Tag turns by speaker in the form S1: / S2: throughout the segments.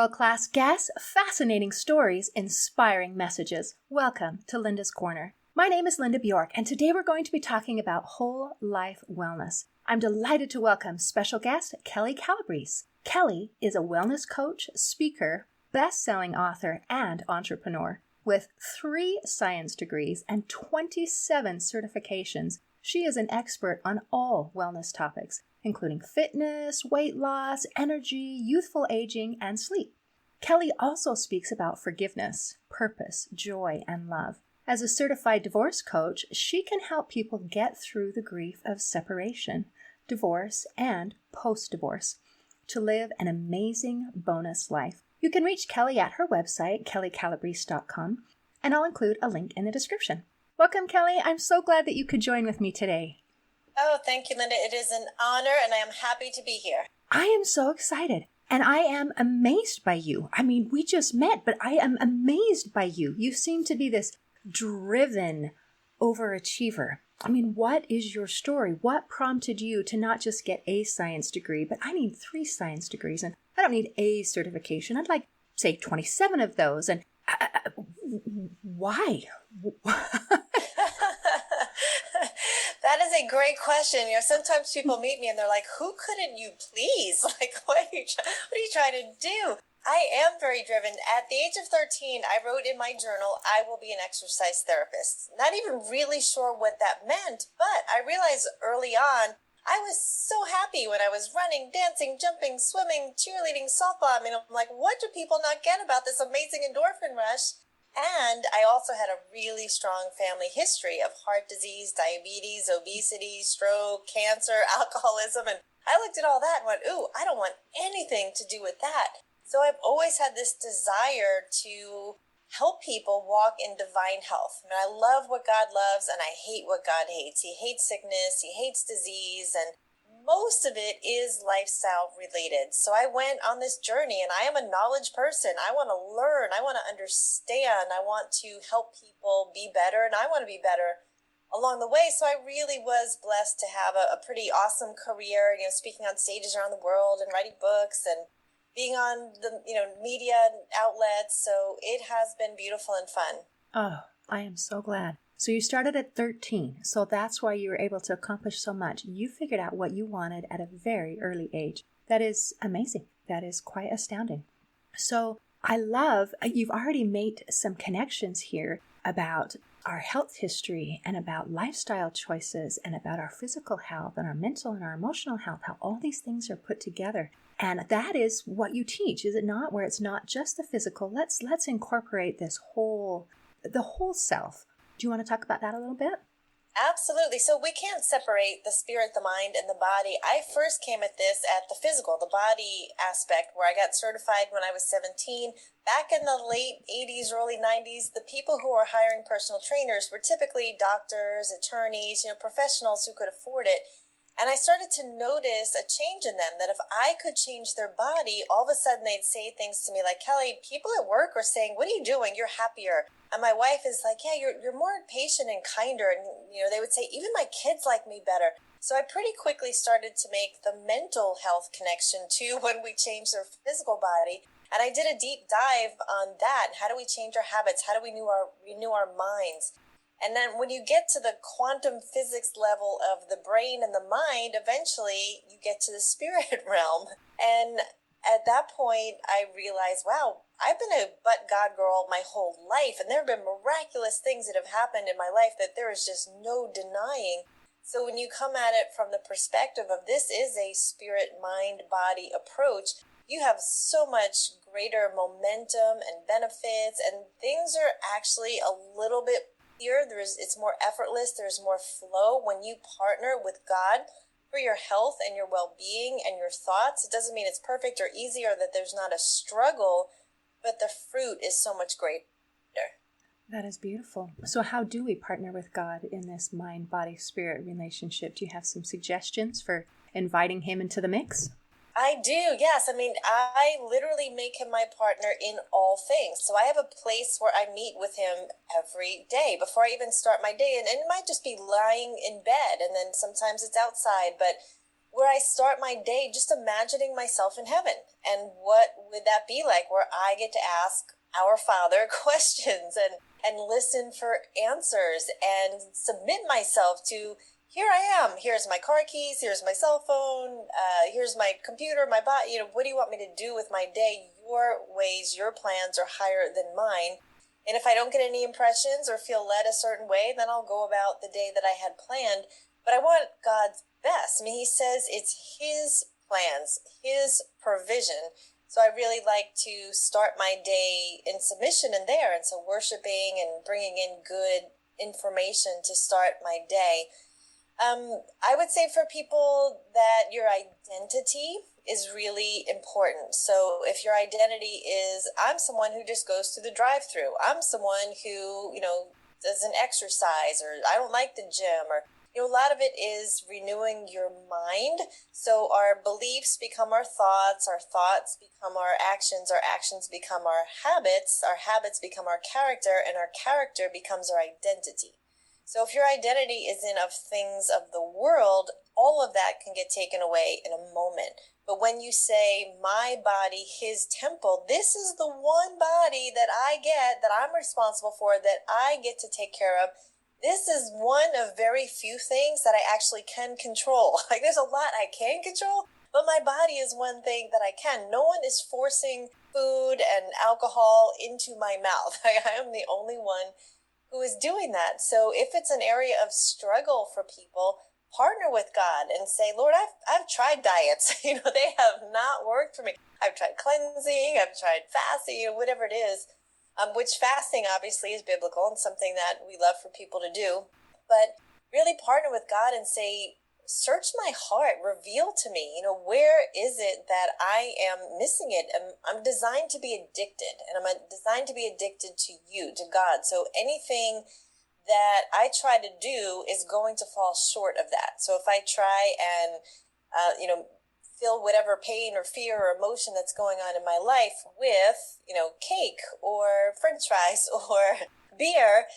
S1: world-class guests, fascinating stories, inspiring messages. Welcome to Linda's Corner. My name is Linda Bjork, and today we're going to be talking about whole life wellness. I'm delighted to welcome special guest Kelli Calabrese. Kelli is a wellness coach, speaker, best-selling author, and entrepreneur. With 3 science degrees and 27 certifications, she is an expert on all wellness topics, including fitness, weight loss, energy, youthful aging, and sleep. Kelli also speaks about forgiveness, purpose, joy, and love. As a certified divorce coach, she can help people get through the grief of separation, divorce, and post-divorce to live an amazing bonus life. You can reach Kelli at her website, kellicalabrese.com, and I'll include a link in the description. Welcome, Kelli. I'm so glad that you could join with me today.
S2: Oh, thank you, Linda. It is an honor, and I am happy to be here.
S1: I am so excited, and I am amazed by you. I mean, we just met, but I am amazed by you. You seem to be this driven overachiever. I mean, what is your story? What prompted you to not just get a science degree, but I need 3 science degrees, and I don't need a certification. I'd like, say, 27 of those. And why?
S2: That is a great question. Sometimes people meet me and they're like, who couldn't you please? Like, what are you trying to do? I am very driven. At the age of 13, I wrote in my journal, I will be an exercise therapist. Not even really sure what that meant, but I realized early on, I was so happy when I was running, dancing, jumping, swimming, cheerleading, softball. I mean, I'm like, what do people not get about this amazing endorphin rush? And I also had a really strong family history of heart disease, diabetes, obesity, stroke, cancer, alcoholism. And I looked at all that and went, ooh, I don't want anything to do with that. So I've always had this desire to help people walk in divine health. I mean, I love what God loves and I hate what God hates. He hates sickness, he hates disease, and most of it is lifestyle related. So I went on this journey and I am a knowledge person. I want to learn. I want to understand. I want to help people be better and I want to be better along the way. So I really was blessed to have a pretty awesome career, speaking on stages around the world and writing books and being on the, media outlets. So it has been beautiful and fun.
S1: Oh, I am so glad. So you started at 13, so that's why you were able to accomplish so much. You figured out what you wanted at a very early age. That is amazing. That is quite astounding. So I love, you've already made some connections here about our health history and about lifestyle choices and about our physical health and our mental and our emotional health, how all these things are put together. And that is what you teach, is it not? Where it's not just the physical. Let's incorporate the whole self. Do you want to talk about that a little bit?
S2: Absolutely. So we can't separate the spirit, the mind, and the body. I first came at this at the physical, the body aspect, where I got certified when I was 17. Back in the late 80s, early 90s, the people who were hiring personal trainers were typically doctors, attorneys, professionals who could afford it. And I started to notice a change in them, that if I could change their body, all of a sudden they'd say things to me like, Kelli, people at work are saying, what are you doing? You're happier. And my wife is like, yeah, you're more patient and kinder. And, they would say, even my kids like me better. So I pretty quickly started to make the mental health connection to when we changed their physical body. And I did a deep dive on that. How do we change our habits? How do we renew our minds? And then when you get to the quantum physics level of the brain and the mind, eventually you get to the spirit realm. And at that point, I realized, wow, I've been a but God girl my whole life. And there have been miraculous things that have happened in my life that there is just no denying. So when you come at it from the perspective of this is a spirit, mind, body approach, you have so much greater momentum and benefits, and things are actually a little bit easier. It's more effortless. There's more flow when you partner with God for your health and your well-being and your thoughts. It doesn't mean it's perfect or easy or that there's not a struggle, but the fruit is so much greater.
S1: That is beautiful. So how do we partner with God in this mind-body-spirit relationship? Do you have some suggestions for inviting him into the mix?
S2: I do, yes. I literally make him my partner in all things. So I have a place where I meet with him every day before I even start my day. And it might just be lying in bed, and then sometimes it's outside. But where I start my day just imagining myself in heaven. And what would that be like, where I get to ask our Father questions and listen for answers and submit myself to, here I am, here's my car keys, here's my cell phone, here's my computer, my body, what do you want me to do with my day? Your ways, your plans are higher than mine. And if I don't get any impressions or feel led a certain way, then I'll go about the day that I had planned. But I want God's best. I mean, he says it's his plans, his provision. So I really like to start my day in submission in there. And so worshiping and bringing in good information to start my day. I would say for people that your identity is really important. So if your identity is, I'm someone who just goes to the drive-through, I'm someone who, doesn't exercise, or I don't like the gym, or, a lot of it is renewing your mind. So our beliefs become our thoughts become our actions become our habits become our character, and our character becomes our identity. So if your identity is in of things of the world, all of that can get taken away in a moment. But when you say, my body, his temple, this is the one body that I get, that I'm responsible for, that I get to take care of. This is one of very few things that I actually can control. Like, there's a lot I can control, but my body is one thing that I can. No one is forcing food and alcohol into my mouth. I am the only one who is doing that. So if it's an area of struggle for people, partner with God and say, Lord, I've tried diets. They have not worked for me. I've tried cleansing, I've tried fasting, whatever it is, which fasting obviously is biblical and something that we love for people to do. But really partner with God and say, search my heart, reveal to me, where is it that I am missing it? I'm designed to be addicted, and I'm designed to be addicted to you, to God. So anything that I try to do is going to fall short of that. So if I try and, feel whatever pain or fear or emotion that's going on in my life with, cake or French fries or beer,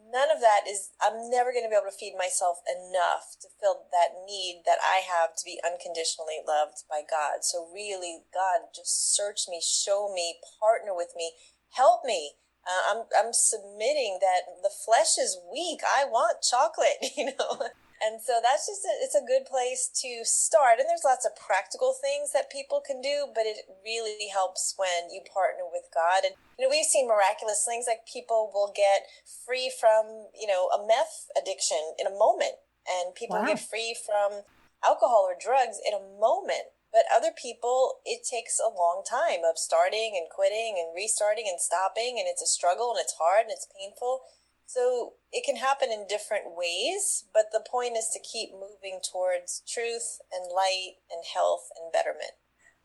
S2: none of that I'm never going to be able to feed myself enough to fill that need that I have to be unconditionally loved by God. So really, God, just search me, show me, partner with me, help me. I'm submitting that the flesh is weak. I want chocolate, And so that's it's a good place to start. And there's lots of practical things that people can do, but it really helps when you partner with God. And, we've seen miraculous things, like people will get free from, a meth addiction in a moment. And people
S1: Wow.
S2: get free from alcohol or drugs in a moment. But other people, it takes a long time of starting and quitting and restarting and stopping. And it's a struggle, and it's hard, and it's painful. So it can happen in different ways, but the point is to keep moving towards truth and light and health and betterment.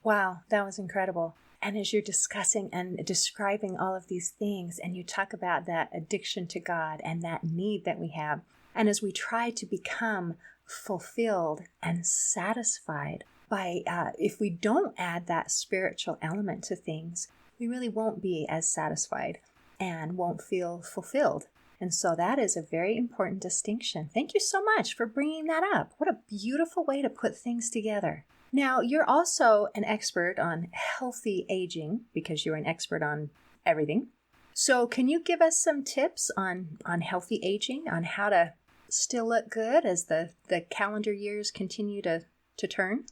S1: Wow, that was incredible. And as you're discussing and describing all of these things, and you talk about that addiction to God and that need that we have, and as we try to become fulfilled and satisfied by, if we don't add that spiritual element to things, we really won't be as satisfied and won't feel fulfilled. And so that is a very important distinction. Thank you so much for bringing that up. What a beautiful way to put things together. Now, you're also an expert on healthy aging, because you're an expert on everything. So can you give us some tips on healthy aging, on how to still look good as the calendar years continue to turn?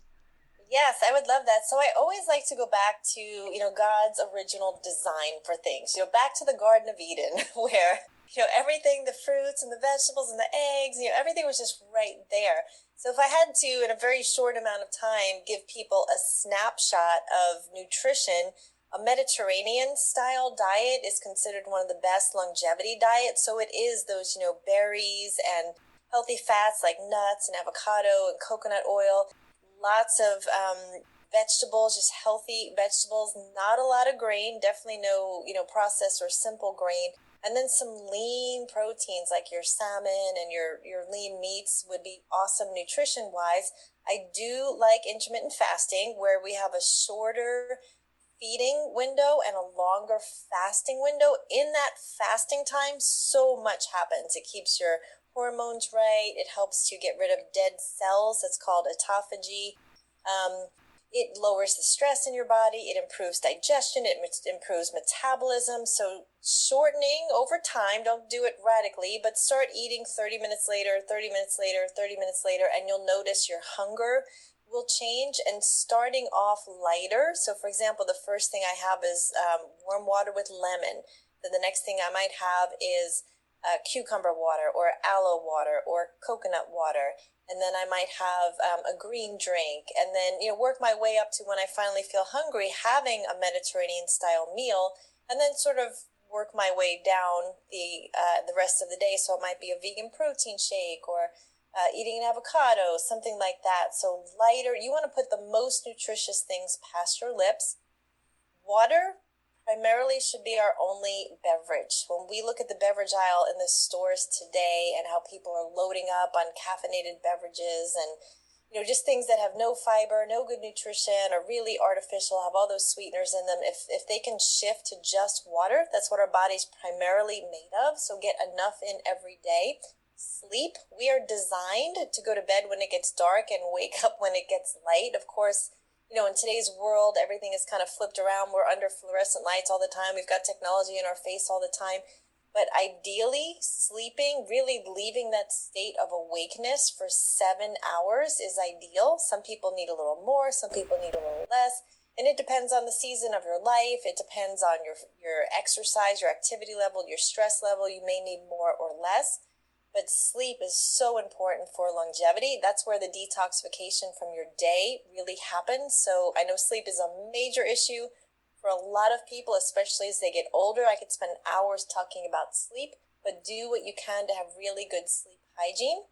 S2: Yes, I would love that. So I always like to go back to, God's original design for things, back to the Garden of Eden where, everything, the fruits and the vegetables and the eggs, everything was just right there. So if I had to, in a very short amount of time, give people a snapshot of nutrition, a Mediterranean style diet is considered one of the best longevity diets. So it is those, berries and healthy fats like nuts and avocado and coconut oil. Lots of vegetables, just healthy vegetables, not a lot of grain, definitely no, processed or simple grain. And then some lean proteins like your salmon and your lean meats would be awesome nutrition-wise. I do like intermittent fasting, where we have a shorter feeding window and a longer fasting window. In that fasting time, so much happens. It keeps your hormones right. It helps to get rid of dead cells. That's called autophagy. It lowers the stress in your body. It improves digestion. It improves metabolism. So shortening over time, don't do it radically, but start eating 30 minutes later, 30 minutes later, 30 minutes later, and you'll notice your hunger will change. And starting off lighter. So for example, the first thing I have is warm water with lemon. Then the next thing I might have is cucumber water or aloe water or coconut water. And then I might have a green drink, and then, work my way up to when I finally feel hungry, having a Mediterranean style meal, and then sort of work my way down the rest of the day. So it might be a vegan protein shake or eating an avocado, something like that. So lighter, you want to put the most nutritious things past your lips. Water primarily should be our only beverage. When we look at the beverage aisle in the stores today and how people are loading up on caffeinated beverages and, just things that have no fiber, no good nutrition, are really artificial, have all those sweeteners in them. If they can shift to just water, that's what our body's primarily made of. So get enough in every day. Sleep, we are designed to go to bed when it gets dark and wake up when it gets light. Of course, in today's world, everything is kind of flipped around. We're under fluorescent lights all the time. We've got technology in our face all the time. But ideally, sleeping, really leaving that state of awakeness for 7 hours is ideal. Some people need a little more. Some people need a little less. And it depends on the season of your life. It depends on your exercise, your activity level, your stress level. You may need more or less. But sleep is so important for longevity. That's where the detoxification from your day really happens. So I know sleep is a major issue for a lot of people, especially as they get older. I could spend hours talking about sleep, but do what you can to have really good sleep hygiene.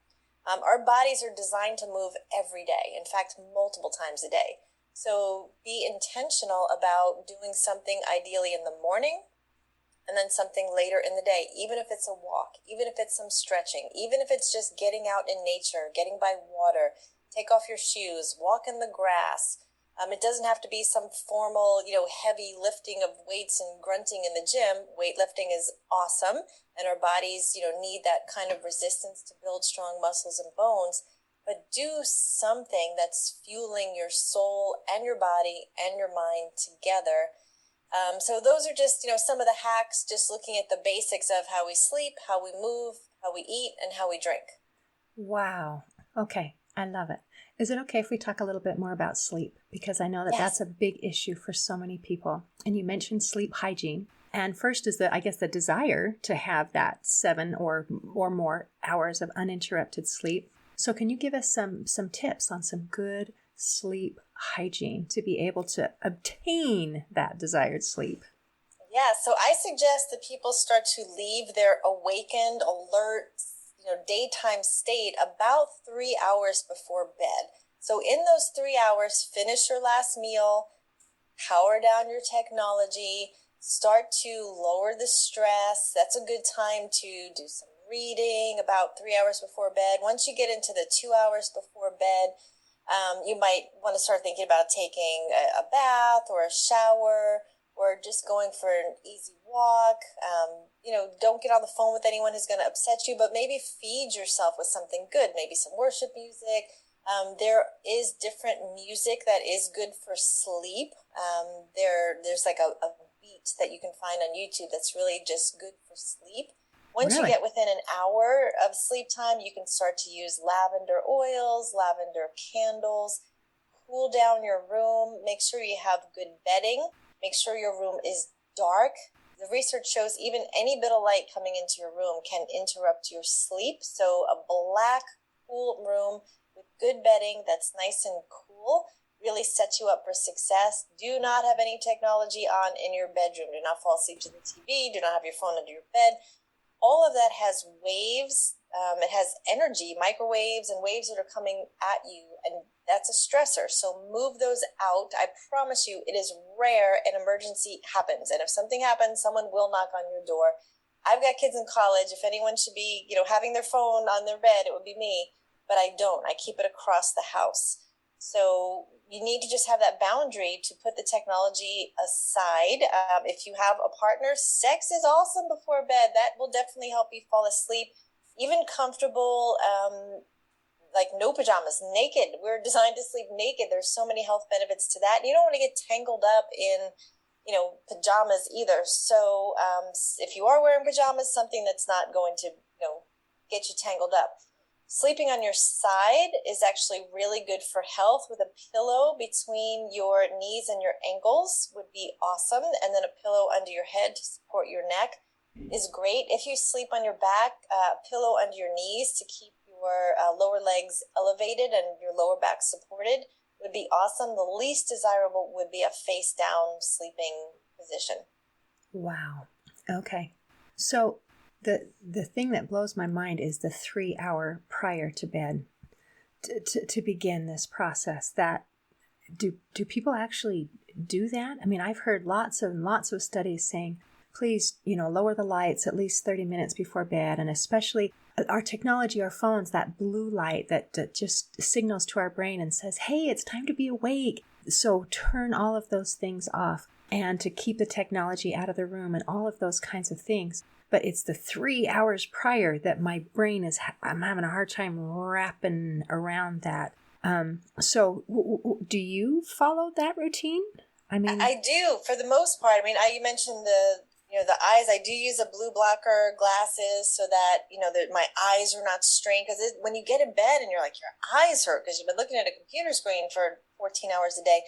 S2: Our bodies are designed to move every day. In fact, multiple times a day. So be intentional about doing something ideally in the morning, and then something later in the day, even if it's a walk, even if it's some stretching, even if it's just getting out in nature, getting by water, take off your shoes, walk in the grass. It doesn't have to be some formal, heavy lifting of weights and grunting in the gym. Weightlifting is awesome, and our bodies, need that kind of resistance to build strong muscles and bones. But do something that's fueling your soul and your body and your mind together. So those are just, some of the hacks, just looking at the basics of how we sleep, how we move, how we eat, and how we drink.
S1: Wow. Okay. I love it. Is it okay if we talk a little bit more about sleep? Because I know that that's a big issue for so many people. And you mentioned sleep hygiene. And first is the desire to have that 7 or more hours of uninterrupted sleep. So can you give us some tips on some good sleep hygiene to be able to obtain that desired sleep?
S2: Yeah, so I suggest that people start to leave their awakened, alert, daytime state about 3 hours before bed. So in those 3 hours, finish your last meal, power down your technology, start to lower the stress. That's a good time to do some reading about 3 hours before bed. Once you get into the 2 hours before bed, you might want to start thinking about taking a bath or a shower, or just going for an easy walk. Don't get on the phone with anyone who's going to upset you, but maybe feed yourself with something good, maybe some worship music. There is different music that is good for sleep. There's like a beat that you can find on YouTube that's really just good for sleep. Once you get within an hour of sleep time, you can start to use lavender oils, lavender candles, cool down your room, make sure you have good bedding, make sure your room is dark. The research shows even any bit of light coming into your room can interrupt your sleep. So a black, cool room with good bedding that's nice and cool really sets you up for success. Do not have any technology on in your bedroom. Do not fall asleep to the TV. Do not have your phone under your bed. All of that has waves. It has energy, microwaves and waves that are coming at you, and that's a stressor. So move those out. I promise you, it is rare an emergency happens. And if something happens, someone will knock on your door. I've got kids in college. If anyone should be, having their phone on their bed, it would be me. But I don't. I keep it across the house. So you need to just have that boundary to put the technology aside. If you have a partner, sex is awesome before bed. That will definitely help you fall asleep. even comfortable, like no pajamas, naked. We're designed to sleep naked. There's so many health benefits to that. And you don't want to get tangled up in, pajamas either. So if you are wearing pajamas, something that's not going to, get you tangled up. Sleeping on your side is actually really good for health. With a pillow between your knees and your ankles would be awesome. And then a pillow under your head to support your neck is great. If you sleep on your back, a pillow under your knees to keep your lower legs elevated and your lower back supported would be awesome. The least desirable would be a face down sleeping position.
S1: Wow. Okay. So the thing that blows my mind is the 3 hour prior to bed to begin this process. That do people actually do that? I mean, I've heard lots of studies saying, please, lower the lights at least 30 minutes before bed, and especially our technology, our phones, that blue light that just signals to our brain and says, hey, it's time to be awake. So turn all of those things off, and to keep the technology out of the room and all of those kinds of things. But it's the 3 hours prior that my brain I'm having a hard time wrapping around that. So do you follow that routine? I mean,
S2: I do for the most part. I mean, you mentioned the eyes. I do use a blue blocker glasses so that, that my eyes are not strained. Because when you get in bed and you're like, your eyes hurt because you've been looking at a computer screen for 14 hours a day,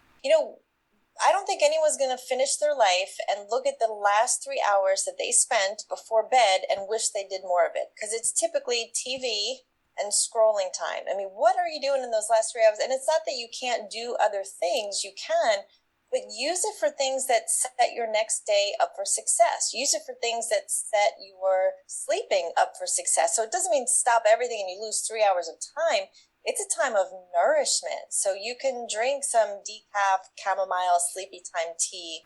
S2: I don't think anyone's going to finish their life and look at the last 3 hours that they spent before bed and wish they did more of it. Because it's typically TV and scrolling time. I mean, what are you doing in those last 3 hours? And it's not that you can't do other things. You can, but use it for things that set your next day up for success. Use it for things that set your sleeping up for success. So it doesn't mean stop everything and you lose 3 hours of time. It's a time of nourishment. So you can drink some decaf chamomile sleepy time tea.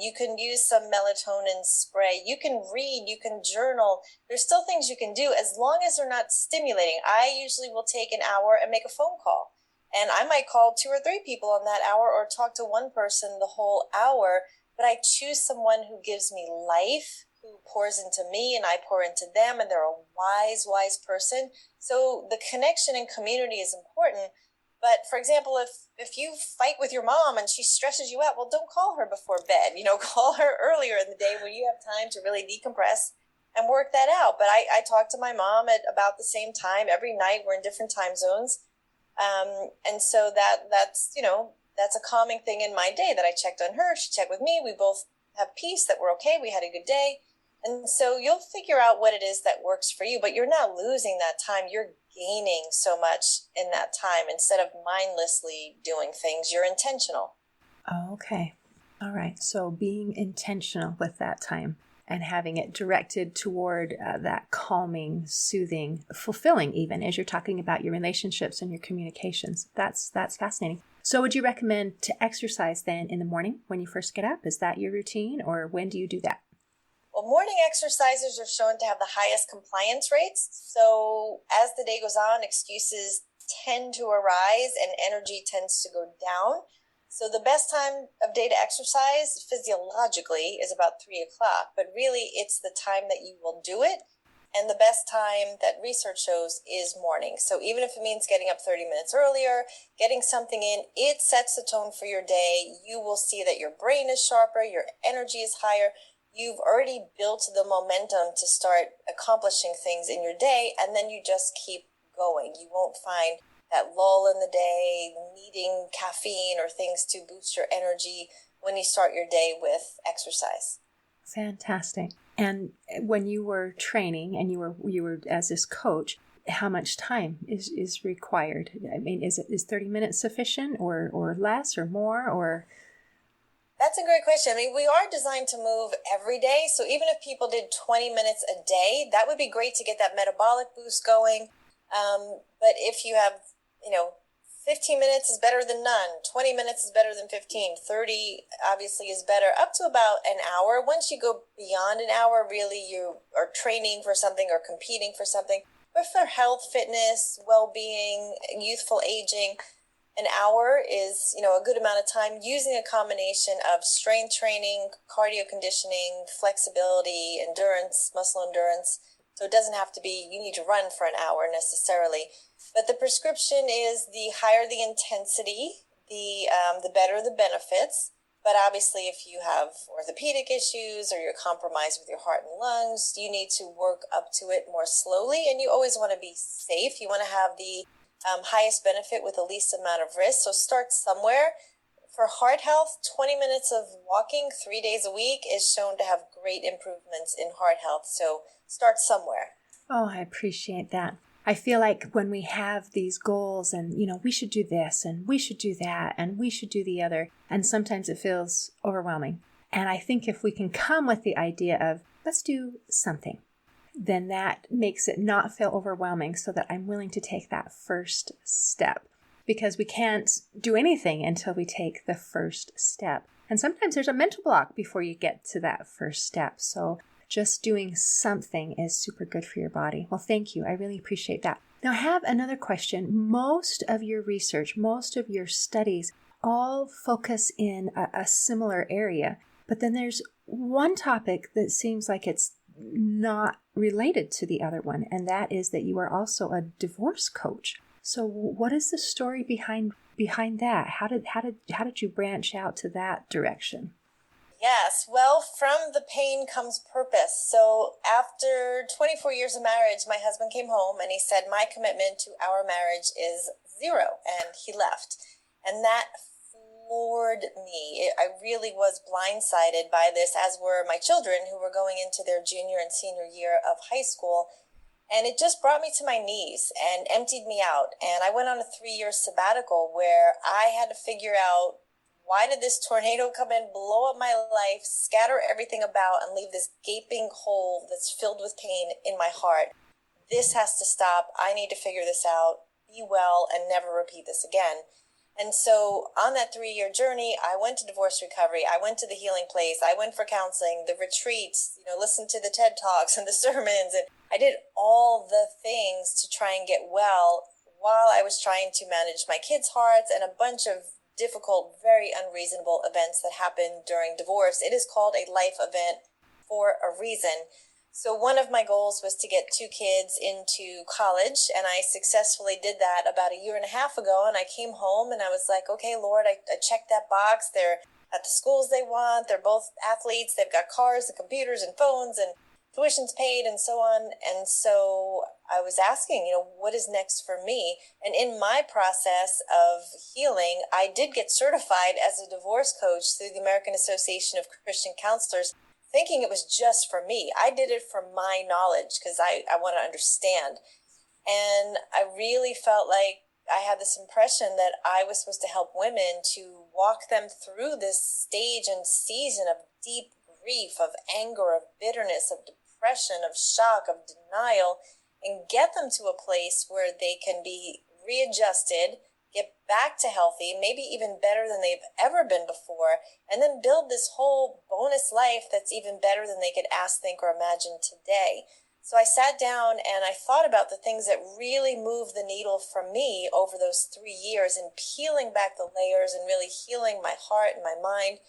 S2: You can use some melatonin spray. You can read, you can journal. There's still things you can do as long as they're not stimulating. I usually will take an hour and make a phone call. And I might call 2 or 3 people on that hour or talk to one person the whole hour. But I choose someone who gives me life, who pours into me and I pour into them, and they're a wise person. So the connection and community is important. But for example, if you fight with your mom and she stresses you out, well, don't call her before bed. Call her earlier in the day when you have time to really decompress and work that out. But I talk to my mom at about the same time every night. We're in different time zones. And so that's a calming thing in my day that I checked on her. She checked with me. We both have peace that we're okay. We had a good day. And so you'll figure out what it is that works for you, but you're not losing that time. You're gaining so much in that time. Instead of mindlessly doing things, you're intentional.
S1: Oh, okay. All right. So being intentional with that time and having it directed toward that calming, soothing, fulfilling, even as you're talking about your relationships and your communications. That's fascinating. So would you recommend to exercise then in the morning when you first get up? Is that your routine, or when do you do that?
S2: Well, morning exercises are shown to have the highest compliance rates. So as the day goes on, excuses tend to arise and energy tends to go down. So the best time of day to exercise physiologically is about 3 o'clock, but really it's the time that you will do it. And the best time that research shows is morning. So even if it means getting up 30 minutes earlier, getting something in, it sets the tone for your day. You will see that your brain is sharper, your energy is higher. You've already built the momentum to start accomplishing things in your day, and then you just keep going. You won't find that lull in the day, needing caffeine or things to boost your energy when you start your day with exercise.
S1: Fantastic. And when you were training and you were as this coach, how much time is required? I mean, is 30 minutes sufficient or less or more or?
S2: That's a great question. I mean, we are designed to move every day. So even if people did 20 minutes a day, that would be great to get that metabolic boost going. But if you have, 15 minutes is better than none. 20 minutes is better than 15. 30 obviously is better, up to about an hour. Once you go beyond an hour, really you are training for something or competing for something. But for health, fitness, well-being, youthful aging, an hour is, a good amount of time, using a combination of strength training, cardio conditioning, flexibility, endurance, muscle endurance So it doesn't have to be, you need to run for an hour necessarily. But the prescription is the higher the intensity, the better the benefits. But obviously, if you have orthopedic issues or you're compromised with your heart and lungs, you need to work up to it more slowly. And you always want to be safe. You want to have the highest benefit with the least amount of risk. So start somewhere. For heart health, 20 minutes of walking 3 days a week is shown to have great improvements in heart health. So start somewhere.
S1: Oh, I appreciate that. I feel like when we have these goals and, we should do this and we should do that and we should do the other, and sometimes it feels overwhelming. And I think if we can come with the idea of, let's do something, then that makes it not feel overwhelming so that I'm willing to take that first step. Because we can't do anything until we take the first step. And sometimes there's a mental block before you get to that first step. So just doing something is super good for your body. Well, thank you. I really appreciate that. Now, I have another question. Most of your research, most of your studies all focus in a similar area. But then there's one topic that seems like it's not related to the other one. And that is that you are also a divorce coach. So what is the story behind that? How did you branch out to that direction?
S2: Yes, well, from the pain comes purpose. So after 24 years of marriage, my husband came home and he said, my commitment to our marriage is 0, and he left. And that floored me. I really was blindsided by this, as were my children, who were going into their junior and senior year of high school. And it just brought me to my knees and emptied me out. And I went on a 3-year sabbatical where I had to figure out, why did this tornado come in, blow up my life, scatter everything about, and leave this gaping hole that's filled with pain in my heart? This has to stop. I need to figure this out, be well, and never repeat this again. And so on that 3-year journey, I went to divorce recovery. I went to the healing place. I went for counseling, the retreats, listened to the TED Talks and the sermons. And I did all the things to try and get well while I was trying to manage my kids' hearts and a bunch of difficult, very unreasonable events that happened during divorce. It is called a life event for a reason. So one of my goals was to get 2 kids into college, and I successfully did that about 1.5 years ago. And I came home and I was like, okay, Lord, I checked that box. They're at the schools they want. They're both athletes. They've got cars and computers and phones and tuition's paid and so on. And so I was asking, what is next for me? And in my process of healing, I did get certified as a divorce coach through the American Association of Christian Counselors, thinking it was just for me. I did it for my knowledge because I want to understand. And I really felt like I had this impression that I was supposed to help women to walk them through this stage and season of deep grief, of anger, of bitterness, of depression, of shock, of denial, and get them to a place where they can be readjusted, get back to healthy, maybe even better than they've ever been before, and then build this whole bonus life that's even better than they could ask, think, or imagine today. So I sat down and I thought about the things that really moved the needle for me over those 3 years, and peeling back the layers and really healing my heart and my mind.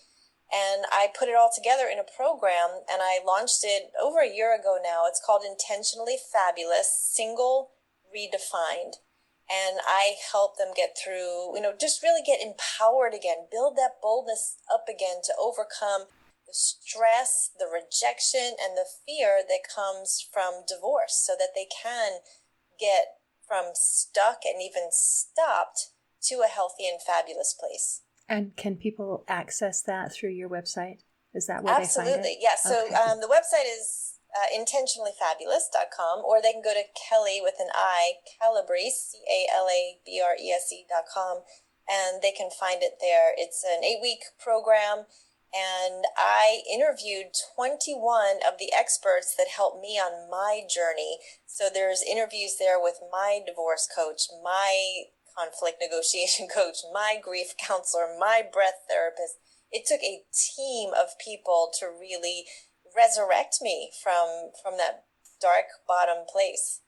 S2: And I put it all together in a program, and I launched it over 1 year ago now. It's called Intentionally Fabulous, Single Redefined. And I help them get through, just really get empowered again, build that boldness up again to overcome the stress, the rejection, and the fear that comes from divorce, so that they can get from stuck and even stopped to a healthy and fabulous place.
S1: And can people access that through your website? Is that where they find it?
S2: Absolutely, yes. So
S1: okay.
S2: The website is intentionallyfabulous.com, or they can go to Kelli with an I, Calabrese, Calabrese.com, and they can find it there. It's an 8-week program, and I interviewed 21 of the experts that helped me on my journey. So there's interviews there with my divorce coach, my conflict negotiation coach, my grief counselor, my breath therapist. It took a team of people to really resurrect me from that dark bottom place.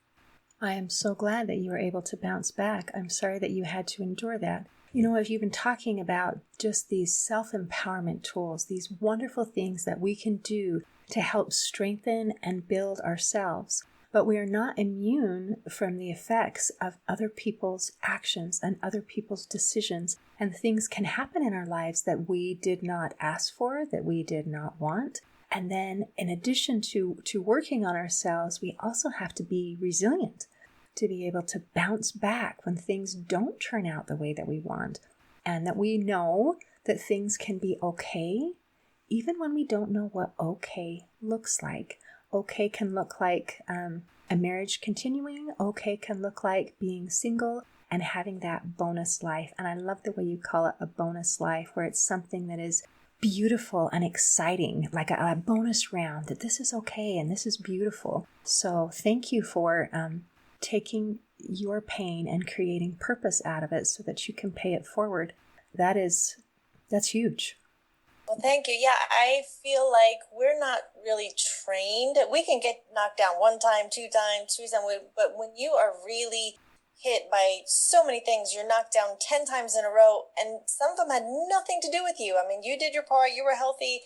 S1: I am so glad that you were able to bounce back. I'm sorry that you had to endure that. As you've been talking about just these self-empowerment tools, these wonderful things that we can do to help strengthen and build ourselves. but we are not immune from the effects of other people's actions and other people's decisions. And things can happen in our lives that we did not ask for, that we did not want. And then in addition to working on ourselves, we also have to be resilient, to be able to bounce back when things don't turn out the way that we want. And that we know that things can be okay, even when we don't know what okay looks like. Okay can look like a marriage continuing. Okay can look like being single and having that bonus life. And I love the way you call it a bonus life, where it's something that is beautiful and exciting, like a bonus round, that this is okay and this is beautiful. So thank you for taking your pain and creating purpose out of it so that you can pay it forward. That's huge.
S2: Well, thank you. Yeah, I feel like we're not really trained. We can get knocked down one time, two times, three times, but when you are really hit by so many things, you're knocked down 10 times in a row, and some of them had nothing to do with you. I mean, you did your part, you were healthy.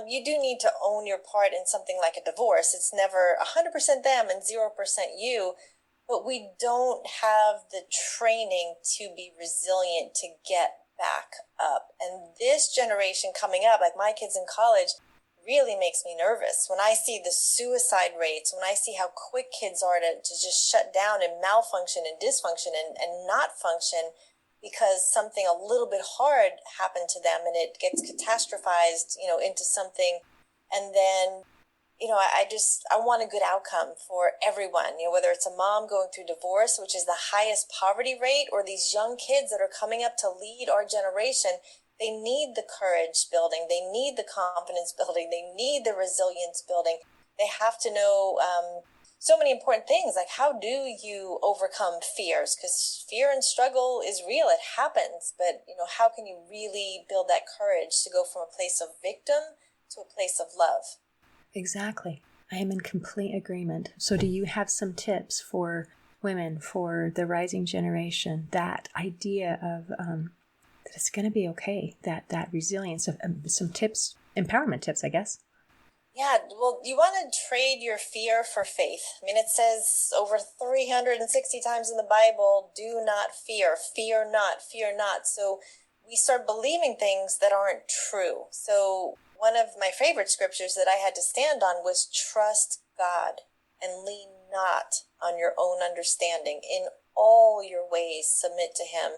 S2: You do need to own your part in something like a divorce. It's never 100% them and 0% you, but we don't have the training to be resilient to get back up. And this generation coming up, like my kids in college, really makes me nervous. When I see the suicide rates, when I see how quick kids are to just shut down and malfunction and dysfunction and not function because something a little bit hard happened to them and it gets catastrophized, into something. And then, I want a good outcome for everyone, whether it's a mom going through divorce, which is the highest poverty rate, or these young kids that are coming up to lead our generation. They need the courage building. They need the confidence building. They need the resilience building. They have to know so many important things, like how do you overcome fears? Because fear and struggle is real. It happens. But, how can you really build that courage to go from a place of victim to a place of love?
S1: Exactly. I am in complete agreement. So do you have some tips for women, for the rising generation, that idea of that it's going to be okay, that resilience, of some tips, empowerment tips, I guess?
S2: Yeah, well, you want to trade your fear for faith. I mean, it says over 360 times in the Bible, do not fear, fear not, fear not. So we start believing things that aren't true. So one of my favorite scriptures that I had to stand on was trust God and lean not on your own understanding. In all your ways, submit to him,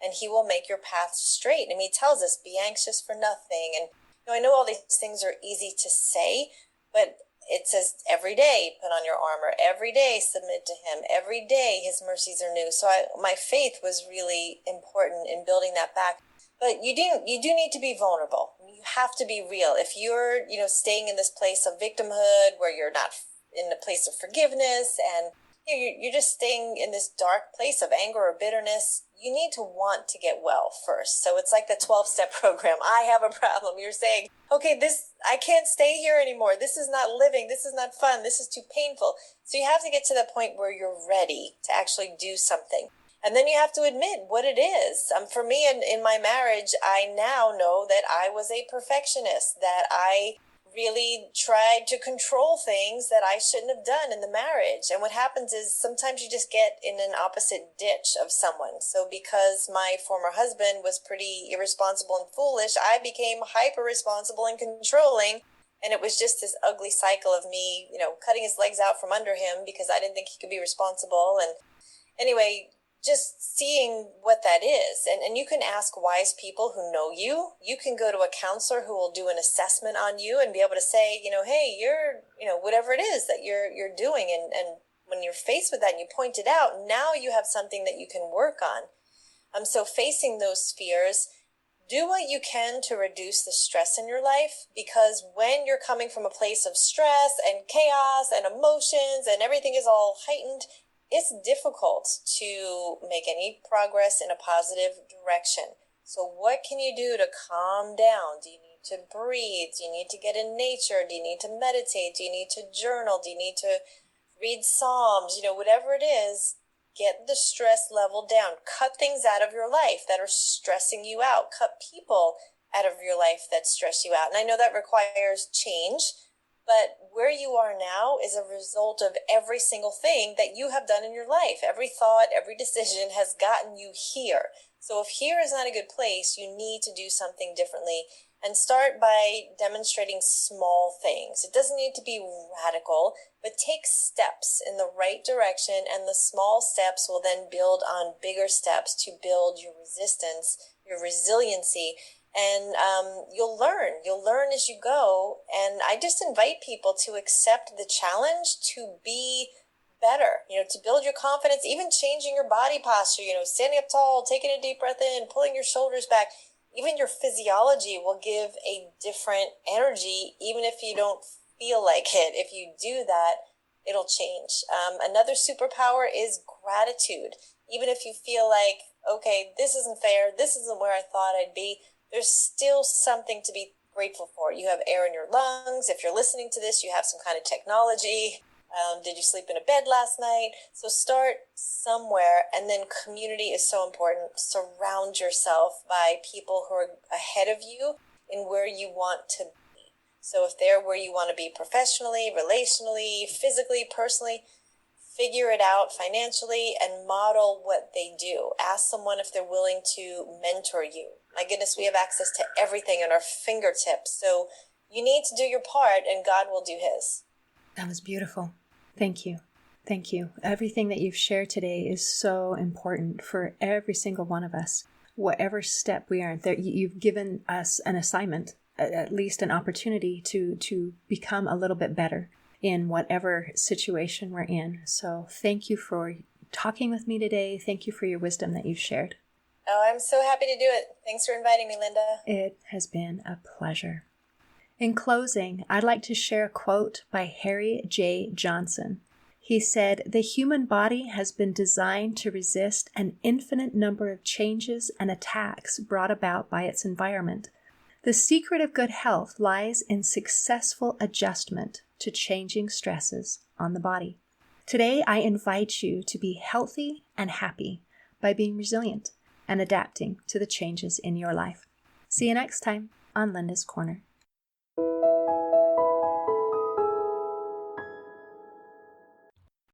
S2: and he will make your path straight. And he tells us, be anxious for nothing. And I know all these things are easy to say, but it says every day, put on your armor. Every day, submit to him. Every day, his mercies are new. So my faith was really important in building that back. But you do need to be vulnerable. You have to be real. If you're, staying in this place of victimhood where you're not in the place of forgiveness and you're just staying in this dark place of anger or bitterness, you need to want to get well first. So it's like the 12-step program. I have a problem. You're saying, okay, I can't stay here anymore. This is not living. This is not fun. This is too painful. So you have to get to the point where you're ready to actually do something. And then you have to admit what it is. For me, in my marriage, I now know that I was a perfectionist, that I really tried to control things that I shouldn't have done in the marriage. And what happens is sometimes you just get in an opposite ditch of someone. So because my former husband was pretty irresponsible and foolish, I became hyper responsible and controlling. And it was just this ugly cycle of me, cutting his legs out from under him because I didn't think he could be responsible. And anyway, just seeing what that is. And you can ask wise people who know you. You can go to a counselor who will do an assessment on you and be able to say, hey, you're, whatever it is that you're doing. And when you're faced with that and you point it out, now you have something that you can work on. So facing those fears, do what you can to reduce the stress in your life, because when you're coming from a place of stress and chaos and emotions and everything is all heightened, it's difficult to make any progress in a positive direction. So what can you do to calm down? Do you need to breathe? Do you need to get in nature? Do you need to meditate? Do you need to journal? Do you need to read Psalms? Whatever it is, get the stress level down. Cut things out of your life that are stressing you out. Cut people out of your life that stress you out. And I know that requires change, But where you are now is a result of every single thing that you have done in your life. Every thought, every decision has gotten you here. So if here is not a good place, you need to do something differently. And start by demonstrating small things. It doesn't need to be radical, but take steps in the right direction, and the small steps will then build on bigger steps to build your resistance, your resiliency, and you'll learn as you go. And I just invite people to accept the challenge to be better, to build your confidence, even changing your body posture, standing up tall, taking a deep breath in, pulling your shoulders back. Even your physiology will give a different energy, even if you don't feel like it. If you do that, it'll change. Another superpower is gratitude. Even if you feel like, okay, this isn't fair, this isn't where I thought I'd be, there's still something to be grateful for. You have air in your lungs. If you're listening to this, you have some kind of technology. Did you sleep in a bed last night? So start somewhere, and then community is so important. Surround yourself by people who are ahead of you in where you want to be. So if they're where you want to be professionally, relationally, physically, personally, figure it out financially and model what they do. Ask someone if they're willing to mentor you. My goodness, we have access to everything at our fingertips. So you need to do your part, and God will do his.
S1: That was beautiful. Thank you. Thank you. Everything that you've shared today is so important for every single one of us. Whatever step we are in, you've given us an assignment, at least an opportunity to become a little bit better in whatever situation we're in. So thank you for talking with me today. Thank you for your wisdom that you've shared.
S2: Oh, I'm so happy to do it. Thanks for inviting me, Linda.
S1: It has been a pleasure. In closing, I'd like to share a quote by Harry J. Johnson. He said, "The human body has been designed to resist an infinite number of changes and attacks brought about by its environment. The secret of good health lies in successful adjustment to changing stresses on the body." Today, I invite you to be healthy and happy by being resilient and adapting to the changes in your life. See you next time on Linda's Corner.